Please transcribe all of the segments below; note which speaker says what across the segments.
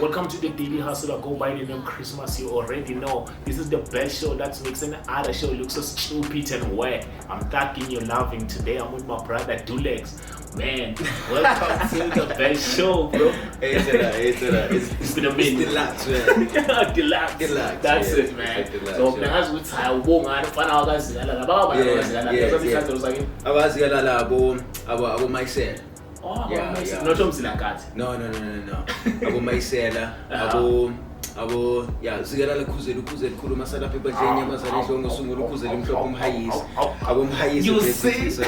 Speaker 1: Welcome to the Daily Hustle. I go by the name Christmas. You already know this is the best show that makes any other show look so stupid and whack. I'm thanking you loving today. I'm with my brother Dulex. Man, welcome to the best show, bro. It's been a minute.
Speaker 2: Deluxe, man.
Speaker 1: Deluxe. That's it, man. So as we try,
Speaker 2: Abo myself.
Speaker 1: Oh, yeah. Not Kat.
Speaker 2: No. Abo myself. Abo zigala kuze khuluma sala phepha nje inyama zale jongo sungula ukuze limhlophe umhayisi. Abo umhayisi.
Speaker 1: You see?
Speaker 2: So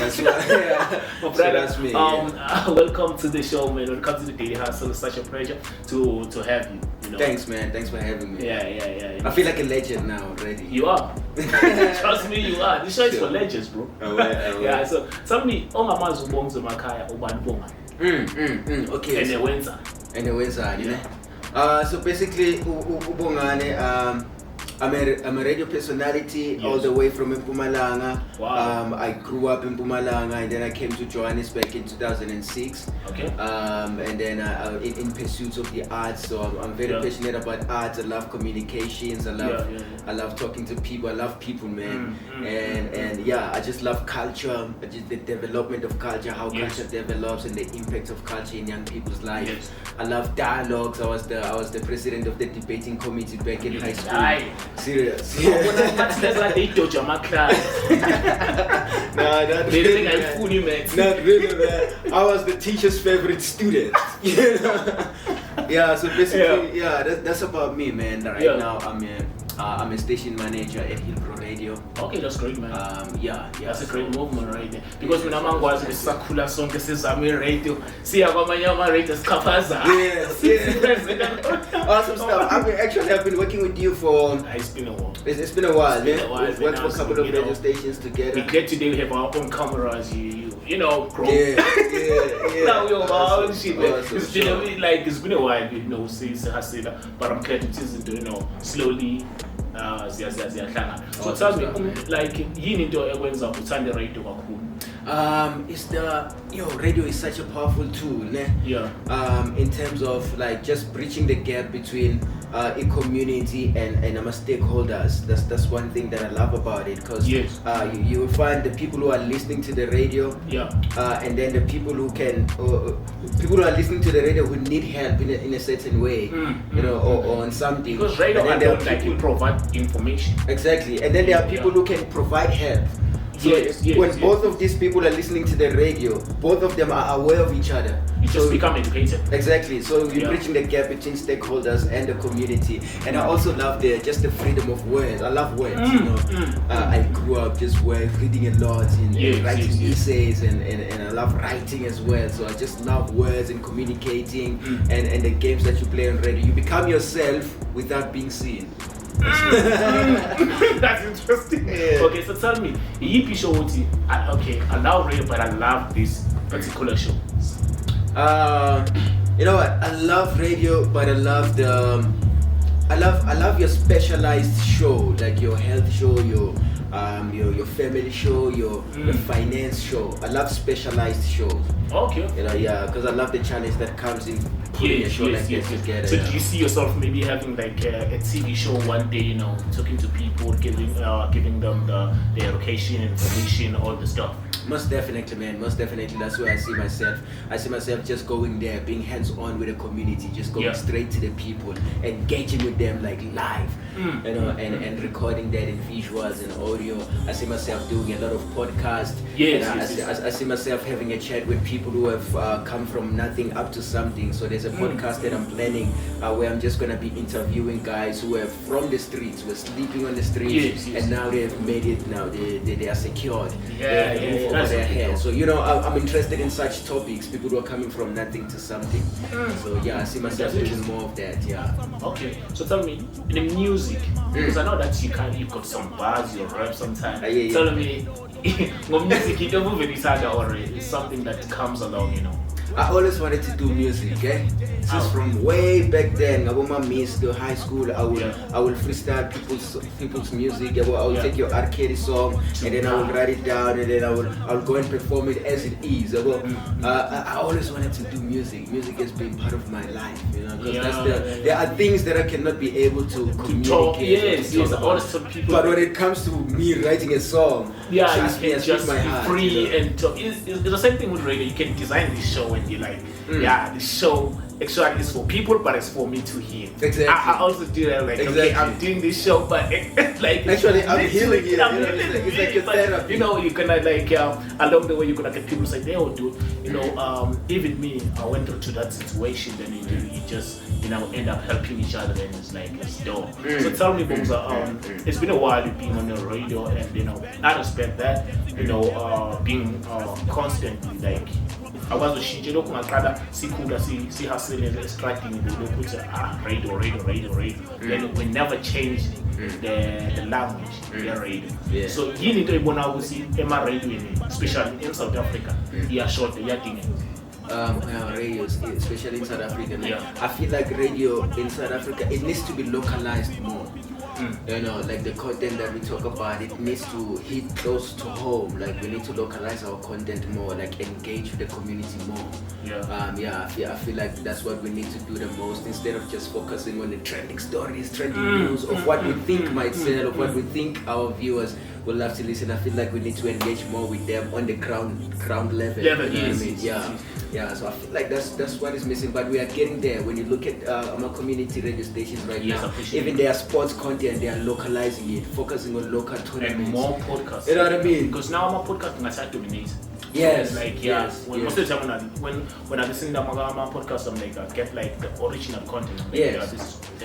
Speaker 2: that's me.
Speaker 1: Welcome to the show, man. Welcome to the Daily Hustle. It's such a pleasure to have you. You know?
Speaker 2: Thanks, man. Thanks for having me.
Speaker 1: Yeah.
Speaker 2: I feel like a legend now already.
Speaker 1: You are. Trust me, you are. This show is for legends, bro.
Speaker 2: Alright.
Speaker 1: Yeah. So tell me, ongamanzi ubonga emakhaya ubani Bongani.
Speaker 2: Okay.
Speaker 1: And the winter,
Speaker 2: you know. So basically, Bongani, I'm a radio personality all the way from Mpumalanga.
Speaker 1: Wow.
Speaker 2: I grew up in Mpumalanga and then I came to Johannesburg in 2006.
Speaker 1: Okay.
Speaker 2: And then in pursuit of the arts, so I'm very passionate about arts. I love communications. I love talking to people. I love people, man. And I just love culture. Just the development of culture, how culture develops, and the impact of culture in young people's lives.
Speaker 1: Yes.
Speaker 2: I love dialogues. I was the president of the debating committee back in high school. Serious.
Speaker 1: They dodge my class.
Speaker 2: Nah, not
Speaker 1: they
Speaker 2: really,
Speaker 1: think I fool you, man.
Speaker 2: Not really, man. I was the teacher's favorite student. Yeah, so basically, that's about me, man. Right now, I'm a station manager at Hillbrow Radio.
Speaker 1: Okay, that's great, man.
Speaker 2: That's
Speaker 1: a great movement right there. Because when I'm on the Sakula song, this is radio. See, I'm on radio, Skapaza.
Speaker 2: Yes. Awesome stuff. I've been working with you for.
Speaker 1: It's been a while.
Speaker 2: It's been a while, man. We've worked for a couple of radio stations together.
Speaker 1: We get today, we have our own cameras, you know, bro.
Speaker 2: Yeah.
Speaker 1: Now we're our own shit, man.
Speaker 2: Awesome,
Speaker 1: it's been a while, you know, but I'm glad it is, you know, slowly. So tell me, like, yini into ekwenza uthande radio kakhulu?
Speaker 2: It's the radio is such a powerful tool, ne? In terms of like just bridging the gap between a community and our stakeholders. That's one thing that I love about it, because you will find the people who are listening to the radio, and then the people who are listening to the radio who need help in a certain way, you know, or on something.
Speaker 1: Because radio alone, like, you provide information.
Speaker 2: Exactly, and then there are people who can provide help. So when both of these people are listening to the radio, both of them are aware of each other.
Speaker 1: You just become educated.
Speaker 2: Exactly. So you're bridging the gap between stakeholders and the community. And I also love the freedom of words. I love words. You know, I grew up just reading a lot and writing essays, and I love writing as well. So I just love words and communicating and the games that you play on radio. You become yourself without being seen.
Speaker 1: That's interesting. Okay, so tell me, Yippee show I love radio, but I love this particular show.
Speaker 2: You know what? I love radio, but I love I love your specialized show, like your health show, your your family show, your finance show. I love specialized shows.
Speaker 1: Okay.
Speaker 2: You know, because I love the challenge that comes in putting a show like this together.
Speaker 1: So do you see yourself maybe having like a TV show one day, you know, talking to people, giving them the education, information, all the stuff?
Speaker 2: Most definitely, man. Most definitely. That's where I see myself. I see myself just going there, being hands-on with the community, just going straight to the people, engaging with them like live, you know, and recording that in visuals and audio. I see myself doing a lot of podcasts. I see myself having a chat with people who have come from nothing up to something. So there's a podcast that I'm planning where I'm just gonna be interviewing guys who are from the streets, who are sleeping on the streets, and now they have made it. Now they are secured. Over their head. So you know, I'm interested in such topics. People who are coming from nothing to something. So I see myself doing more of that.
Speaker 1: Okay. So tell me, in the music, because I know that you've got some bars, you rap sometimes. Tell me, music, it's something that comes along, you know.
Speaker 2: I always wanted to do music, This is from way back then. I want my miss the high school. I will freestyle people's music. I will take your arcade song and then I will write it down and then I will go and perform it as it is. I always wanted to do music. Music has been part of my life, you know, because there are things that I cannot be able to communicate.
Speaker 1: Yes, also people.
Speaker 2: But when it comes to me writing a song,
Speaker 1: you can just
Speaker 2: my
Speaker 1: be
Speaker 2: heart,
Speaker 1: free,
Speaker 2: you know?
Speaker 1: and talk. It's the same thing with radio. You can design this show and you're like, this show actually is for people, but it's for me to hear.
Speaker 2: Exactly.
Speaker 1: I also do that, like, okay, I'm doing this show, but like
Speaker 2: actually I'm healing it.
Speaker 1: It's like a therapy. You know, you can like along the way you can get people say they will do. You know, even me, I went through that situation, then you just end up helping each other, and it's like it's dope. So tell me, Bongza, it's been a while you've been on the radio, and I respect that. Being constantly like. Abazoshintshe lokhu ngaqala sikhula sihustle extracting lokuthi radio, then we never changed the language radio. So yini into ibona ukuthi ema-radioini especially in South Africa iyashota iyadingeka.
Speaker 2: Radio, especially in South Africa, I feel like radio in South Africa, it needs to be localized more. You know, like the content that we talk about, it needs to hit close to home. Like we need to localize our content more, like engage with the community more. I feel like that's what we need to do the most, instead of just focusing on the trending stories, trending news of what we think might sell, of what we think our viewers will love to listen. I feel like we need to engage more with them on the ground level. You know what I mean? So I feel like that's what is missing, but we are getting there. When you look at our community radio stations right now, even their sports content, they are localizing it, focusing on local tournaments.
Speaker 1: And more podcasts.
Speaker 2: You know what I mean?
Speaker 1: Because now my podcast is dominate.
Speaker 2: Yes.
Speaker 1: Most of the time when I listen to my podcast, I'm like, I get like the original content.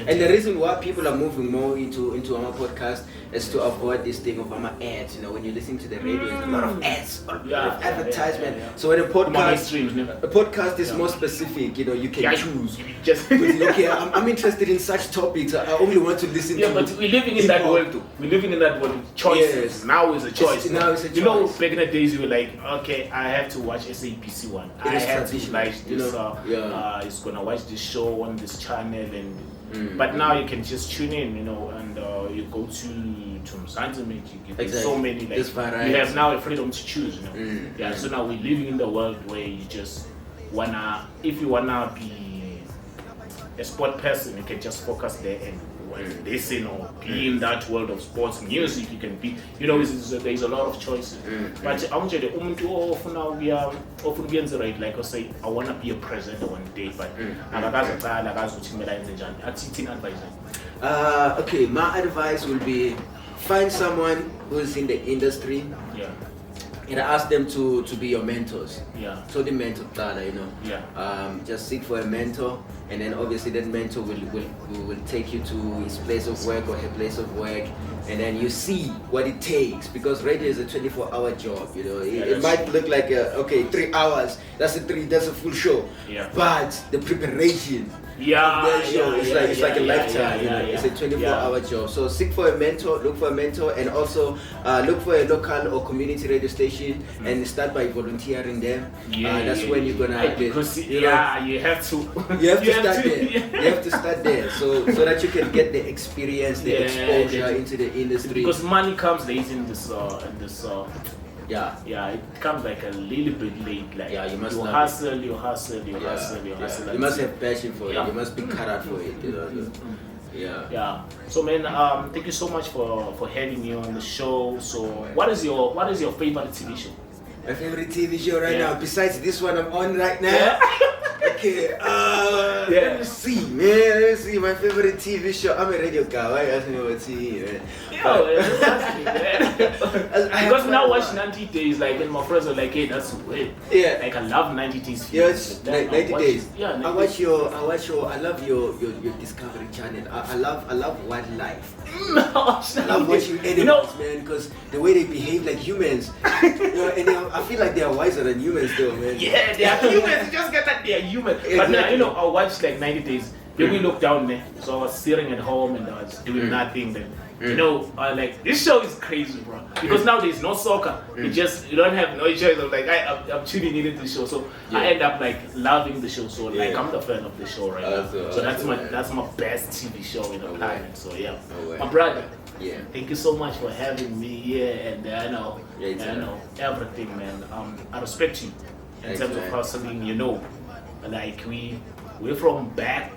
Speaker 2: And the reason why people are moving more into our podcast is to avoid this thing of ads. You know, when you listen to the radio, there's a lot of ads, a lot of advertisement. So when a podcast is more specific, you know, you can choose. Okay, I'm interested in such topics. I only want to listen to.
Speaker 1: Yeah, but we're living in that world. We're living in that world. Choices. Now is a choice.
Speaker 2: Now it's a choice.
Speaker 1: You know, back in the days, you were like, okay, I have to watch SABC one. I have to watch this. It's gonna watch this show on this channel, and but now you can just tune in, and you go to Mzansi, you get so many. Like, you have now a freedom to choose. So now we're living in the world where you just if you wanna be a sport person, you can just focus there and listen or be in that world of sports music. You can be, there's a lot of choices. But I'm just umuntu often gets right, like I say, I want to be a presenter one day, but
Speaker 2: okay, my advice will be find someone who's in the industry. And ask them to be your mentors. So the mentor, just seek for a mentor, and then obviously that mentor will take you to his place of work or her place of work, and then you see what it takes, because radio is a 24-hour job. It might look like 3 hours. That's a full show. But the preparation. It's like a lifetime. It's a 24-hour job. So seek for a mentor, look for a mentor, and also look for a local or community radio station and start by volunteering there. That's when you're gonna
Speaker 1: you have to.
Speaker 2: You have to start there, so that you can get the experience, the exposure into the industry.
Speaker 1: Because money comes late in this. It comes like a little bit late. Like
Speaker 2: you must
Speaker 1: hustle. You
Speaker 2: must have passion for it. You must be cut out for it.
Speaker 1: So man, thank you so much for having me on the show. So what is your favorite TV show?
Speaker 2: My favorite TV show right now, besides this one I'm on right now. Okay, let me see, man. Let me see my favorite TV show. I'm a radio guy. Why are you asking me about TV, man?
Speaker 1: Because now watch 90 Days, like, and my friends are like, hey, that's weird. Like, I love 90 Days.
Speaker 2: Yes, 90 Days. I love your Discovery Channel. I love wildlife. I love watching animals, man, because the way they behave like humans. And I feel like they are wiser than humans, though, man.
Speaker 1: Yeah, they are humans. You just get that they are human. But now, I watched like 90 Days. Then we looked down there. So I was sitting at home and I was doing nothing. Then You know, like this show is crazy, bro. Because now there's no soccer. You don't have no choice. Of like I'm tuning into the show, so I end up like loving the show. So like I'm the fan of the show right now. So that's my best TV show in the planet. So yeah, my brother.
Speaker 2: Yeah.
Speaker 1: Thank you so much for having me here, and I know everything, man. I respect you in terms of hustling. You know, like we're from back.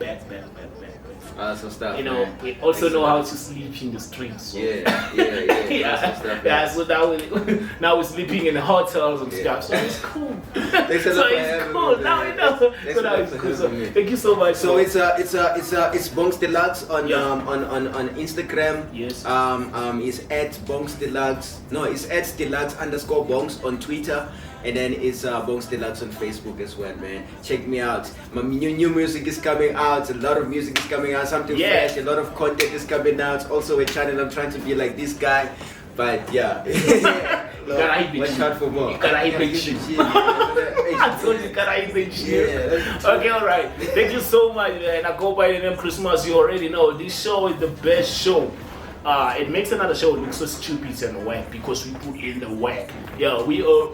Speaker 2: Awesome stuff.
Speaker 1: You know, we also know how to sleep in the streets. So.
Speaker 2: Yeah.
Speaker 1: So now we're sleeping in hotels and stuff. So it's cool.
Speaker 2: Thanks a lot
Speaker 1: So
Speaker 2: for
Speaker 1: it's
Speaker 2: having
Speaker 1: cool.
Speaker 2: me,
Speaker 1: Now
Speaker 2: man.
Speaker 1: we know. So now it's cool. So thank you so much.
Speaker 2: So it's Bongs Deluxe on Instagram.
Speaker 1: Yes.
Speaker 2: It's at Bongs Deluxe. No, it's at Deluxe_Bongs on Twitter. And then it's Bongs Deluxe on Facebook as well, man. Check me out. My new music is coming out. A lot of music is coming out. Something fresh. A lot of content is coming out. Also a channel. I'm trying to be like this guy. But yeah. Watch out for more.
Speaker 1: You gotta hit the gym. I told you gotta hit the gym. Okay, alright. Thank you so much, man. I go by the name Christmas. You already know this show is the best show. It makes another show look so stupid and whack because we put in the whack. Yeah, we are.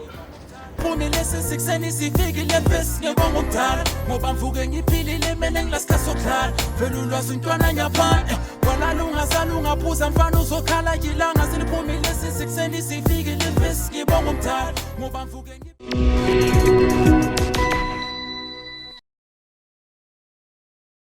Speaker 3: Lesi sikuseni sifikile bese ngibonga umdala ngoba mvuke ngiphilile mina ngilasikhasoklala vele ulwazi intwana nyaphana kwala lungasala ungaphuza mfana uzokhala ilanga siliphumile lesi sikuseni sifikile bese ngibonga umdala ngoba mvuke